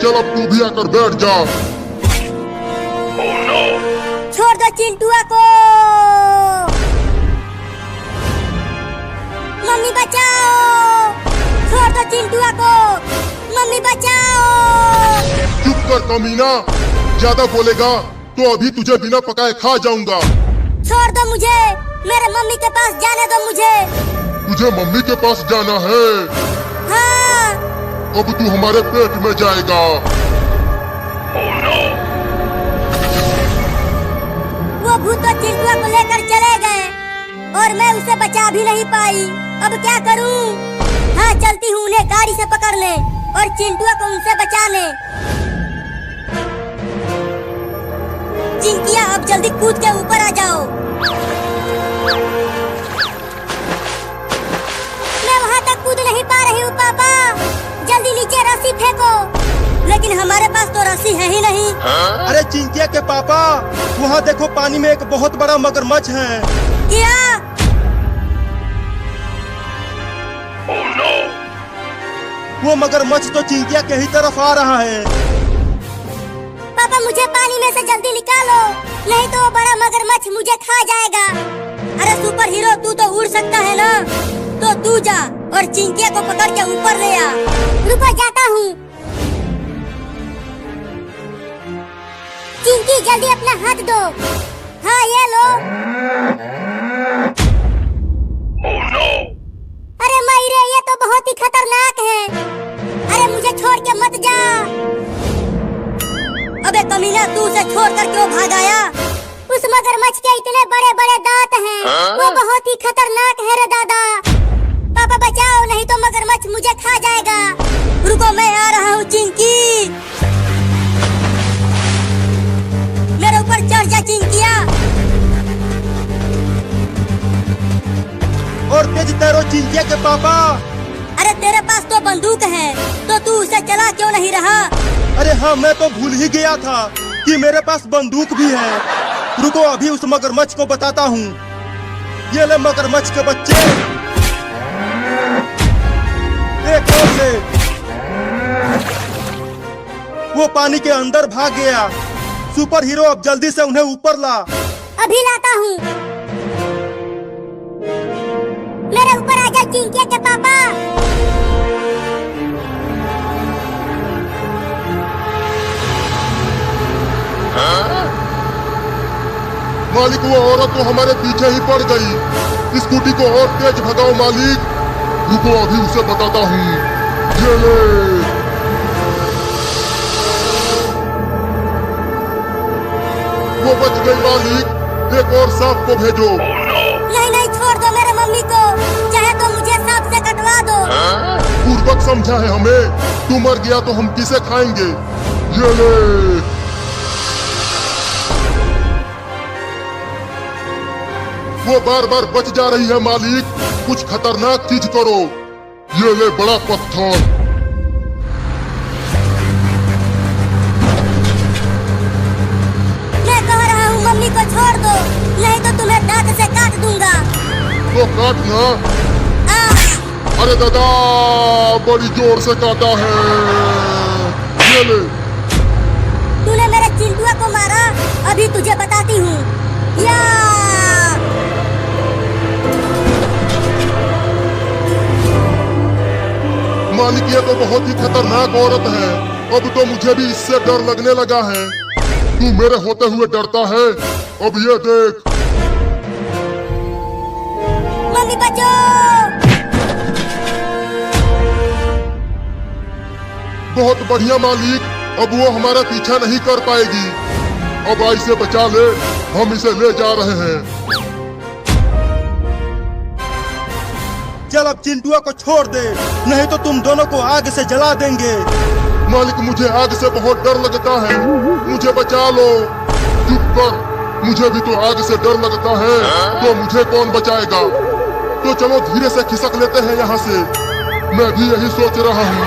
चल अब तू भी आकर बैठ जा। छोड़ दो चिंटुआ को। मम्मी बचाओ, छोड़ दो चिंटुआ को। मम्मी बचाओ। चुप कर कमीना, ज्यादा बोलेगा तो अभी तुझे बिना पकाए खा जाऊंगा। छोड़ दो मुझे, मेरे मम्मी के पास जाने दो मुझे। तुझे मम्मी के पास जाना है? हाँ। अब तू हमारे पेट में जाएगा। वो भूत तो चिंटुआ को लेकर चले गए और मैं उसे बचा भी नहीं पाई। अब क्या करूं? हाँ, चलती हूँ उन्हें गाड़ी से पकड़ने और चिंटुआ को उनसे बचाने। चिंकिया, अब जल्दी कूद के ऊपर आ जाओ। मैं वहाँ तक कूद नहीं पा रही हूँ पापा, जल्दी नीचे रस्सी फेंको। लेकिन हमारे पास तो रस्सी है ही नहीं। अरे चिंकिया के पापा, वहाँ देखो पानी में एक बहुत बड़ा मगरमच्छ है। क्या? वो मगरमच्छ तो चिंकिया के ही तरफ आ रहा है। पापा, मुझे पानी में से जल्दी निकालो, नहीं तो वो बड़ा मगरमच्छ मुझे खा जाएगा। अरे सुपर हीरो, तू तो उड़ सकता है ना, तो तू जा और चिंकिया को पकड़ के ऊपर ले आ। रुको, जाता हूँ। चिंकी, जल्दी अपना हाथ दो। हाँ, ये लो। अरे मयूरे, ये तो बहुत ही खतरनाक है। अरे मुझे छोड़ के मत जा। अबे कमीना, तू उसे छोड़कर क्यों भाग आया? उस मगरमच्छ के इतने बड़े बड़े दांत हैं, वो बहुत ही खतरनाक है रे दादा। पापा बचाओ, नहीं तो मगरमच्छ मुझे खा जाएगा। रुको, मैं आ रहा हूँ चिंकी। मेरे ऊपर चढ़ जा चिंकिया। और तेज तैरो चिंकिया के पापा। अरे तेरे पास तो बंदूक है, तो तू उसे चला क्यों नहीं रहा? अरे हाँ, मैं तो भूल ही गया था कि मेरे पास बंदूक भी है। रुको, अभी उस मगरमच्छ को बताता हूँ। ये ले मगरमच्छ के बच्चे, एक और ले। वो पानी के अंदर भाग गया। सुपर हीरो, अब जल्दी से उन्हें ऊपर ला। अभी लाता हूँ। मेरे ऊपर आ जा चिंकिया के पापा। मालिक, वो औरत तो हमारे पीछे ही पड़ गई। स्कूटी को और तेज भगाओ मालिक। रुको, अभी उसे बताता हूँ। ये ले। वो बच गई मालिक, एक और सांप को भेजो। नहीं नहीं, छोड़ दो मेरे मम्मी को, चाहे तो मुझे सांप से कटवा दो। पूर्वक समझा है हमें, तू मर गया तो हम किसे खाएंगे। ये ले। वो बार बार बच जा रही है मालिक, कुछ खतरनाक चीज करो। ये ले बड़ा पत्थर। मैं कह रहा हूँ मम्मी को छोड़ दो, नहीं तो तुम्हें दांत से काट दूंगा। तो काट ना। अरे दादा, बड़ी जोर से काटा है। ये ले। तूने मेरे चिंटुआ को मारा, अभी तुझे बताती हूँ। या मालिक, ये तो बहुत ही खतरनाक औरत है। अब तो मुझे भी इससे डर लगने लगा है। तू मेरे होते हुए डरता है? अब ये देख। मम्मी बचाओ। बहुत बढ़िया मालिक, अब वो हमारा पीछा नहीं कर पाएगी। अब आई से बचा ले, हम इसे ले जा रहे हैं। चल, अब चिंटुआ को छोड़ दे, नहीं तो तुम दोनों को आग से जला देंगे। मालिक, मुझे आग से बहुत डर लगता है, मुझे बचा लो। चुप कर, मुझे भी तो आग से डर लगता है, तो मुझे कौन बचाएगा? तो चलो धीरे से खिसक लेते हैं यहाँ से। मैं भी यही सोच रहा हूँ।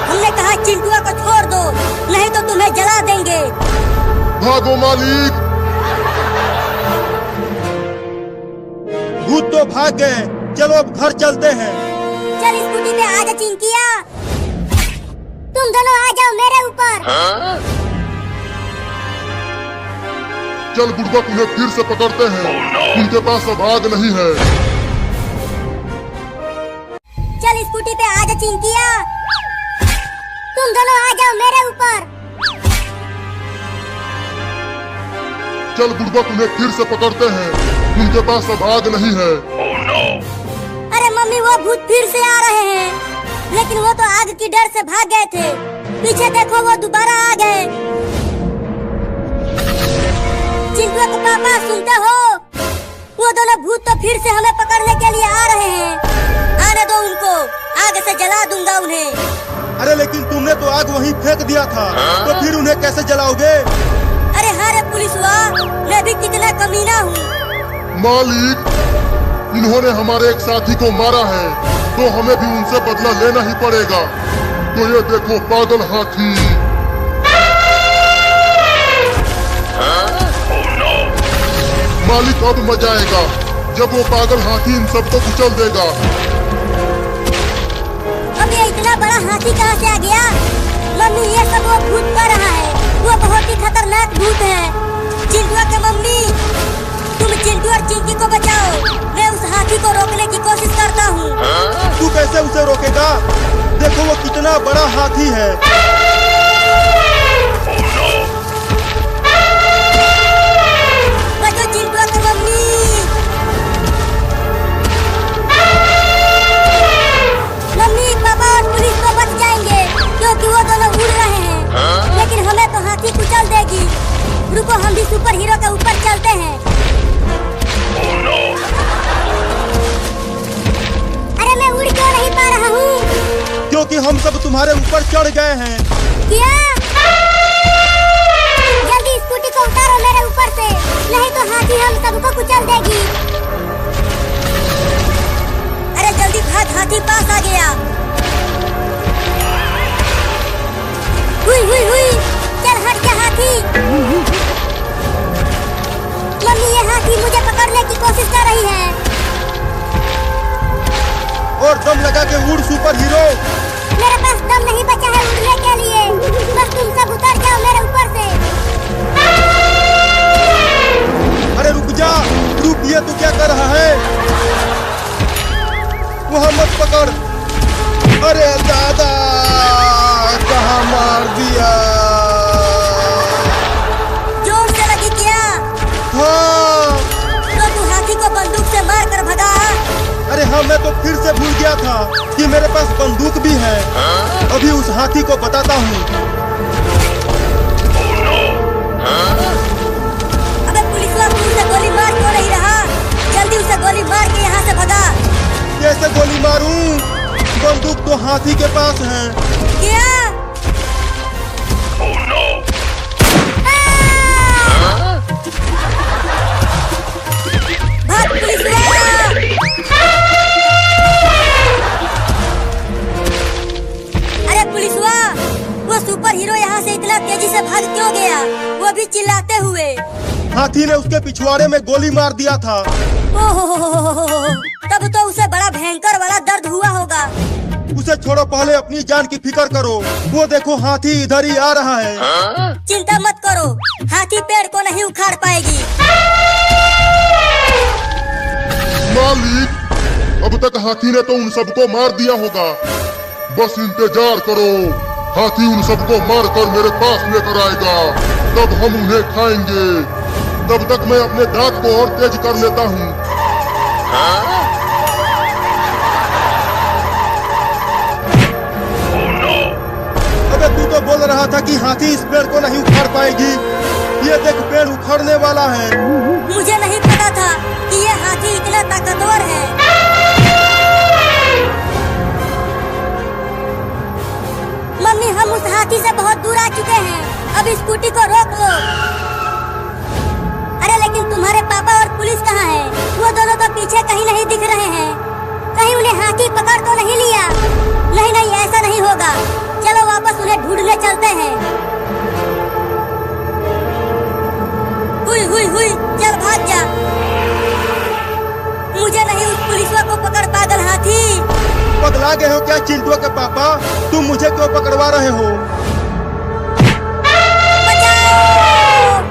हमने कहा चिंटुआ को छोड़ दो, नहीं तो तुम्हें जला देंगे। भागो मालिक। भूत तो भाग गए, चलो अब घर चलते हैं। चल स्कूटी पे आजा चिंकिया। तुम दोनों आ जाओ मेरे ऊपर। चल बुड़बक, उन्हें फिर से पकड़ते हैं। उनके पास अब आग नहीं है। चल स्कूटी पे आ जा चिंकिया, तुम दोनों आ जाओ मेरे ऊपर। चल बुड़बक, उन्हें फिर से पकड़ते हैं। उनके पास अब आग नहीं है। अरे मम्मी, वो भूत फिर से आ रहे हैं, लेकिन वो तो आग की डर से भाग गए थे। पीछे देखो, वो दोबारा आ गए। चिंटू के पापा, सुनते हो? वो दोनों भूत तो फिर से हमें पकड़ने के लिए आ रहे हैं। आने दो उनको, आग से जला दूंगा उन्हें। अरे लेकिन तुमने तो आग वहीं फेंक दिया था, तो फिर उन्हें कैसे जलाओगे? अरे हाँ रे पुलिस वाला, मैं भी कितना कमीना हूँ। मालिक, इन्होंने हमारे एक साथी को मारा है, तो हमें भी उनसे बदला लेना ही पड़ेगा। तो ये देखो पागल हाथी। मालिक, अब मजा आएगा जब वो पागल हाथी इन सबको कुचल देगा। अब ये इतना बड़ा हाथी कहाँ से आ गया? मम्मी, ये सब वो भूत कर रहा है। वो बहुत ही खतरनाक भूत है। चिंटू के मम्मी, तुम चिंटू और चिंकी को बचाओ। मैं उस हाथी को रोकने की कोशिश करता हूँ। तू कैसे उसे रोकेगा? देखो वो कितना बड़ा हाथी है। बचो चिंटू के मम्मी। मम्मी, पापा और पुलिस तो बच जाएंगे, क्योंकि वो दोनों उड़ रहे हैं। लेकिन हमें तो हाथी कुचल देगी। रुको, हम भी सुपर हीरो के ऊपर चलते हैं। अरे मैं उड़ क्यों नहीं पा रहा हूँ? क्योंकि हम सब तुम्हारे ऊपर चढ़ गए हैं। क्या? जल्दी स्कूटी को उतारो मेरे ऊपर से, नहीं तो हाथी हम सबको कुचल देगी। अरे जल्दी भाग, हाथी पास आ गया। हुई हुई हुई, चल हट जा हाथी। मम्मी, ये हाथी मुझे पकड़ने की कोशिश कर रही है। और दम लगा के उड़ सुपर हीरो। मेरे पास दम नहीं बचा है उड़ने के लिए। बस तुम सब उतर जाओ मेरे ऊपर से। अरे रुक जा, रुक, ये तू क्या कर रहा है? वहाँ मत पकड़। अरे दादा, कहाँ मार दिया? जोर से लगी क्या? हाँ। तो तू हाथी को बंदूक से मार कर भगा। अरे हाँ, मैं तो फिर से भूल गया था कि मेरे पास बंदूक भी है। अभी उस हाथी को बताता हूँ। अबे पुलिस वाला, तू उसे गोली मार क्यों नहीं रहा? जल्दी उसे गोली मार के यहाँ से भगा। कैसे गोली मारूं? बंदूक तो हाथी के पास है। क्या? भाग पुलिस वाला। अरे पुलिस वाला, वो सुपर हीरो यहाँ से इतना तेजी से भाग क्यों गया? वो भी चिल्लाते हुए। हाथी ने उसके पिछवाड़े में गोली मार दिया था। ओहो, तब तो उसे बड़ा भयंकर वाला दर्द हुआ होगा। उसे छोड़ो, पहले अपनी जान की फिक्र करो। वो देखो हाथी इधर ही आ रहा है। चिंता मत करो, हाथी पेड़ को नहीं उखाड़ पाएगी। मालिक, अब तक हाथी ने तो उन सबको मार दिया होगा। बस इंतजार करो, हाथी उन सबको मारकर मेरे पास लेकर आएगा, तब हम उन्हें खाएंगे। तब तक मैं अपने दांत को और तेज कर लेता हूँ। अबे तू तो बोल रहा था कि हाथी इस पेड़ को नहीं उखाड़ पाएगी। ये देख, पेड़ उखाड़ने वाला है। मुझे नहीं पता था कि ये हाथी इतना ताकतवर है। मम्मी, हम उस हाथी से बहुत दूर आ चुके हैं। अब स्कूटी को रोक लो। अरे लेकिन तुम्हारे पापा और पुलिस कहाँ है? वो दोनों तो पीछे कहीं नहीं दिख रहे हैं। कहीं उन्हें हाथी पकड़ तो नहीं लिया? नहीं नहीं, ऐसा नहीं होगा। चलो वापस उन्हें ढूंढने चलते हैं। हुई हुई हुई, चल भाग जा। मुझे नहीं उस पुलिस को पकड़, पागल हाथी। पगला गए हो क्या चिंटू के पापा? तुम मुझे क्यों पकड़वा रहे हो? बचाओ!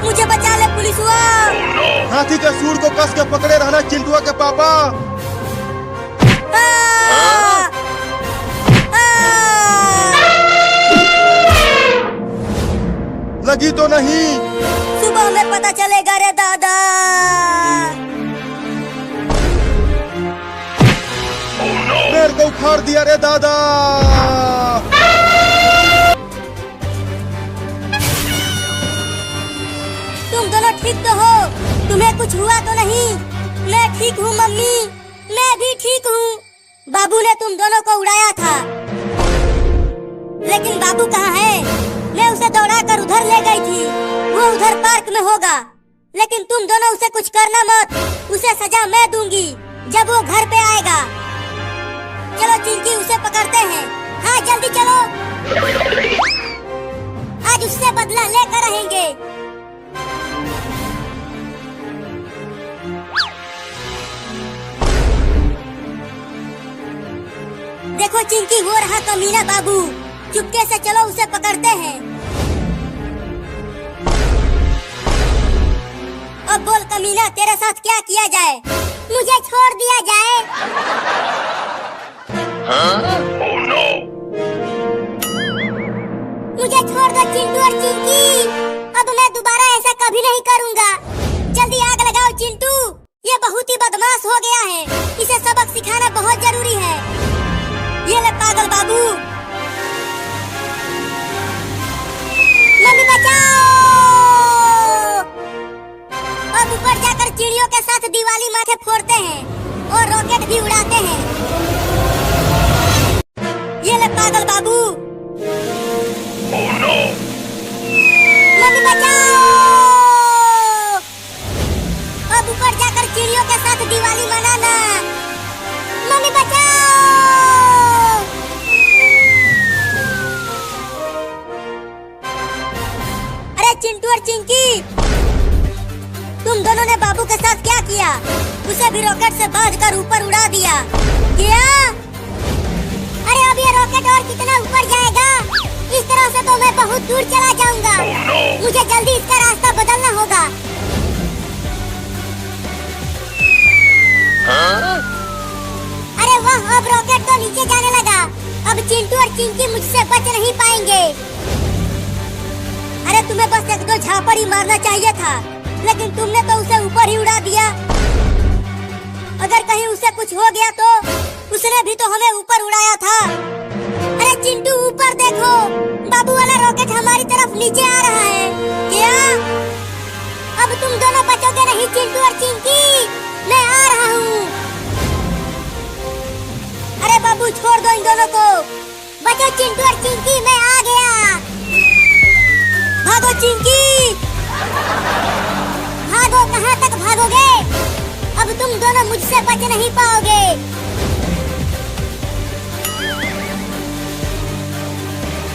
मुझे बचा ले पुलिस हुआ। हाथी के सूंड को कस के पकड़े रहना चिंटू के पापा। लगी तो नहीं? सुबह में पता चलेगा रे दादा। मेरे को उखाड़ दिया रे दादा। तुम दोनों ठीक तो हो? तुम्हें कुछ हुआ तो नहीं? मैं ठीक हूँ मम्मी, मैं भी ठीक हूँ। बाबू ने तुम दोनों को उड़ाया था, लेकिन बाबू कहाँ है? मैं उसे दौड़ा कर उधर ले गई थी, वो उधर पार्क में होगा। लेकिन तुम दोनों उसे कुछ करना मत, उसे सजा मैं दूंगी जब वो घर पे आएगा। चलो चिंकी, उसे पकड़ते हैं। हाँ जल्दी चलो, आज उससे बदला लेकर रहेंगे। देखो चिंकी, वो रहा कमीना बाबू। चुपके से चलो, उसे पकड़ते हैं। अब बोल कमीना, तेरे साथ क्या किया जाए? मुझे छोड़ दिया जाए। Oh no! मुझे छोड़ दो चिंटू और चिंकी, अब मैं दोबारा ऐसा कभी नहीं करूँगा। जल्दी आग लगाओ चिंटू, ये बहुत ही बदमाश हो गया है, इसे सबक सिखाना बहुत जरूरी है। ये ले पागल बाबू। मम्मी बचाओ! अब ऊपर जाकर चिड़ियों के साथ दिवाली माथे फोड़ते हैं और रॉकेट भी उड़ाते हैं। ये ले पागल बाबू। Oh no! मम्मी बचाओ! अब ऊपर जाकर चिड़ियों के साथ दिवाली मनाना। मम्मी बचाओ! अरे चिंटू और चिंकी, तुम दोनों ने बाबू के साथ क्या किया? उसे भी रॉकेट से बांधकर ऊपर उड़ा दिया क्या? अरे अब ये रॉकेट और कितना ऊपर जाएगा? इस तरह से तो मैं बहुत दूर चला जाऊंगा। मुझे जल्दी इसका रास्ता बदलना होगा। अरे वाह, अब रॉकेट तो नीचे जाने लगा। अब चिंटू और चिंकी मुझसे बच नहीं पाएंगे। अरे तुम्हें बस एक दो झापड़ ही मारना चाहिए था, लेकिन तुमने तो उसे ऊपर ही उड़ा दिया। अगर कहीं उसे कुछ हो गया तो उसने भी तो हमें ऊपर उड़ाया था। अरे चिंटू, ऊपर देखो, बाबू वाला रॉकेट हमारी तरफ नीचे आ रहा है क्या? अब तुम दोनों बचोगे नहीं चिंटू और चिंकी, मैं आ रहा हूँ। अरे बाबू, छोड़ दो इन दोनों को। बचो चिंटू और चिंकी, मैं आ गया। भागो चिंकी, भागो। कहाँ तक भागोगे? अब तुम दोनों मुझसे बच नहीं पाओगे।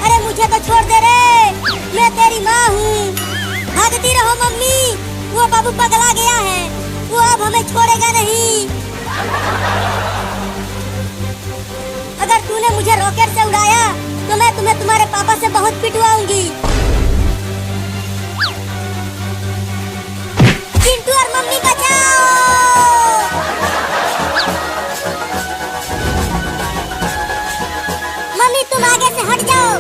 अरे मुझे तो छोड़ दे रे, मैं तेरी माँ हूँ। भागती रहो मम्मी, वो बाबू पगला गया है, वो अब हमें छोड़ेगा नहीं। अगर तूने मुझे रॉकेट से उड़ाया तो मैं तुम्हें तुम्हारे पापा से बहुत पिटवाऊंगी। चिंटू और मम्मी बचाओ! मम्मी तुम आगे से हट जाओ,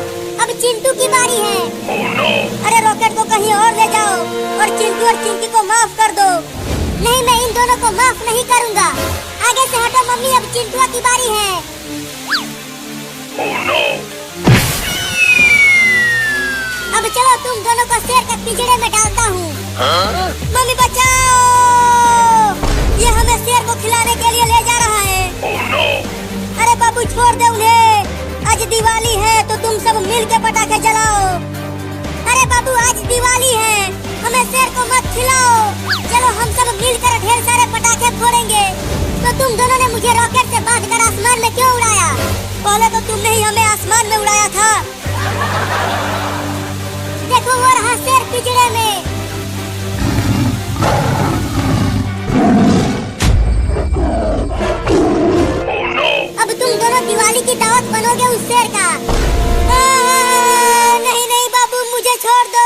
अब चिंटू की बारी है। Oh no! अरे रॉकेट को कहीं और ले जाओ और चिंटू और चिंकी को माफ कर दो। नहीं, मैं इन दोनों को माफ नहीं करूंगा। आगे से हटो मम्मी, अब चिंटू की बारी है। Oh no! अब चलो तुम दोनों को शेर के पिंजरे में डालता हूँ। मम्मी बचाओ! ये हमें शेर को खिलाने के लिए ले जा रहा है। Oh no! अरे बाबू, छोड़ दे उन्हें, आज दिवाली है तो तुम सब मिल के पटाखे जलाओ। अरे बाबू, आज दिवाली है, हमें शेर को मत खिलाओ। चलो हम सब मिलकर ढेर सारे पटाखे फोड़ेंगे। तो तुम दोनों ने मुझे रॉकेट से बांधकर आसमान में क्यों उड़ाया? पहले तो तुमने ही हमें आसमान में उड़ाया था। देखो वो रहा शेर पिंजरे में। दिवाली की दावत बनोगे उस शेर का। नहीं नहीं बाबू, मुझे छोड़ दो,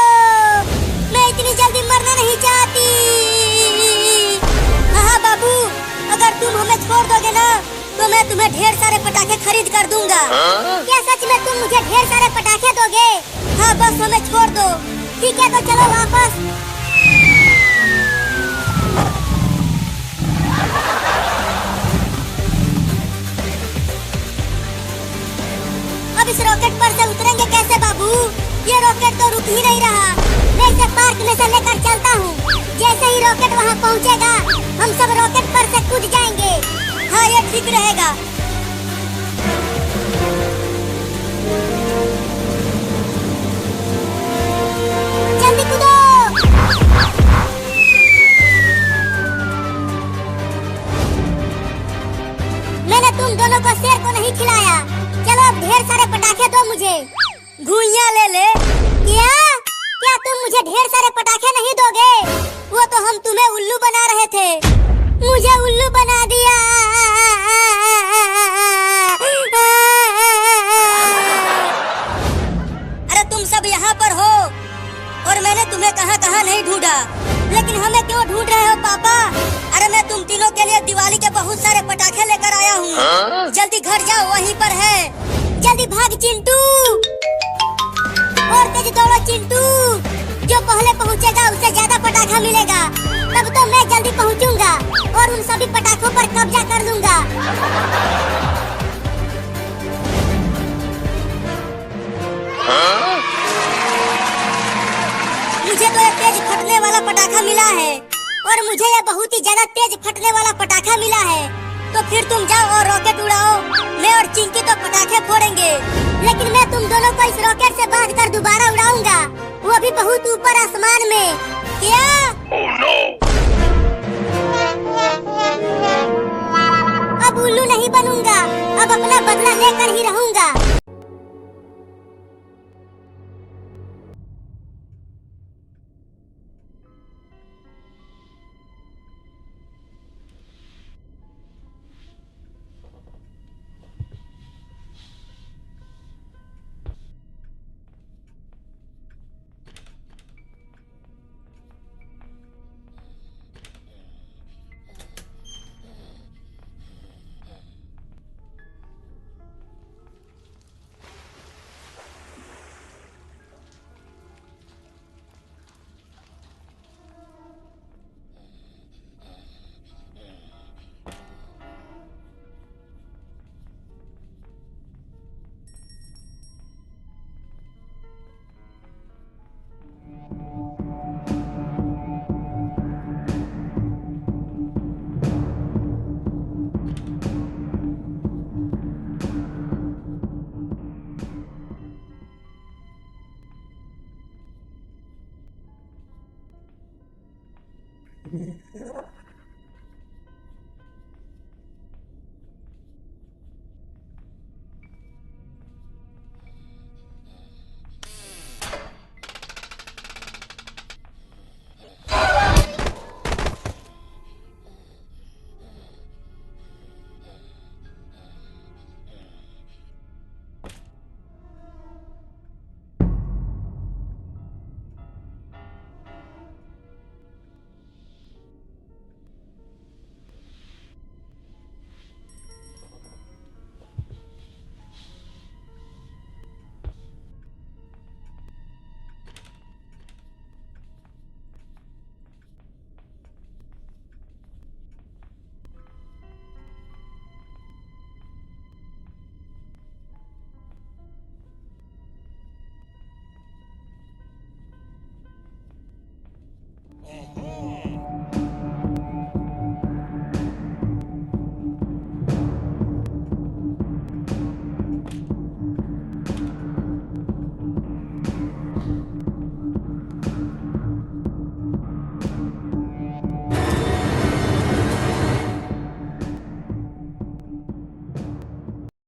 मैं इतनी जल्दी मरना नहीं चाहती। हाँ बाबू, अगर तुम हमें छोड़ दोगे ना तो मैं तुम्हें ढेर सारे पटाखे खरीद कर दूंगा। क्या सच में तुम मुझे ढेर सारे पटाखे दोगे? हाँ बस हमें छोड़ दो। ठीक है तो चलो वापस। अब इस रॉकेट पर से उतरेंगे कैसे बाबू? ये रॉकेट तो रुक ही नहीं रहा। मैं इसे पार्क में से लेकर चलता हूँ। जैसे ही रॉकेट वहाँ पहुँचेगा हम सब रॉकेट पर से कूद जाएंगे। हाँ ये ठीक रहेगा। जल्दी कूदो। मैंने तुम दोनों को शेर को नहीं खिलाया। चलो अब ढेर सारे पटाखे दो मुझे। घुइयां ले ले। क्या तुम मुझे ढेर सारे पटाखे नहीं दोगे? वो तो हम तुम्हें उल्लू बना रहे थे। मुझे उल्लू बना दिया। अरे तुम सब यहाँ पर हो और मैंने तुम्हें कहाँ नहीं ढूंढा, लेकिन हमें क्यों ढूंढ रहे हो पापा? अरे मैं तुम तीनों के लिए दिवाली के बहुत सारे पटाखे लेकर आया हूँ। जल्दी घर जाओ, वहीं पर है। जल्दी भाग चिंटू, और तेज दौड़ो चिंटू। जो पहले पहुँचेगा उसे ज्यादा पटाखा मिलेगा। तब तो मैं जल्दी पहुँचूंगा और उन सभी पटाखों पर कब्जा कर लूंगा। मुझे तो ये तेज फटने वाला पटाखा मिला है और मुझे ये बहुत ही ज्यादा तेज फटने वाला पटाखा मिला है। तो फिर तुम जाओ और रॉकेट उड़ाओ। मैं और चिंकी तो पटाखे फोड़ेंगे, लेकिन मैं तुम दोनों को इस रॉकेट से बांध कर दोबारा उड़ाऊंगा, वो भी बहुत ऊपर आसमान में। क्या? Oh, no! अब उल्लू नहीं बनूंगा, अब अपना बदला लेकर ही रहूंगा।